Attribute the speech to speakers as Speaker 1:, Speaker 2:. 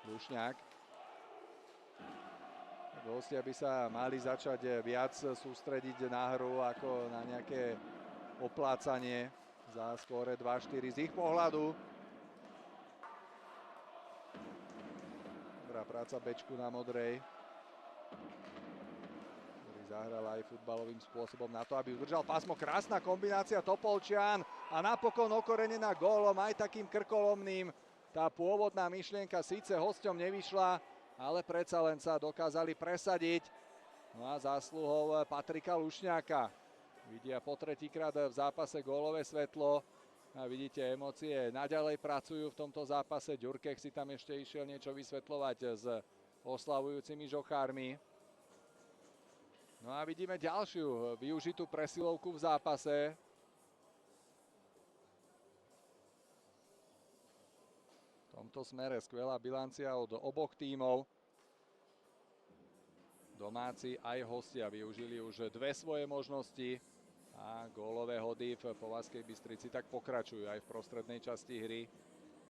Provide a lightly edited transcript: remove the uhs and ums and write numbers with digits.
Speaker 1: Lušňák. Hostia by sa mali začať viac sústrediť na hru ako na nejaké oplácanie za skóre 2-4 z ich pohľadu. Dobrá práca Bečku na modrej, ktorý zahral aj futbalovým spôsobom na to, aby udržal pásmo. Krásna kombinácia Topolčian a napokon okorenená gólom, aj takým krkolomným. Tá pôvodná myšlienka síce hosťom nevyšla, ale predsa len sa dokázali presadiť. No a zásluhou Patrika Lušňáka. Vidia po tretíkrát v zápase gólové svetlo. A vidíte, emócie naďalej pracujú v tomto zápase. Ďurkek si tam ešte išiel niečo vysvetľovať s oslavujúcimi žochármi. No a vidíme ďalšiu využitú presilovku v zápase. V tomto smere skvelá bilancia od oboch tímov. Domáci aj hostia využili už dve svoje možnosti a gólové hody v Považskej Bystrici tak pokračujú aj v prostrednej časti hry.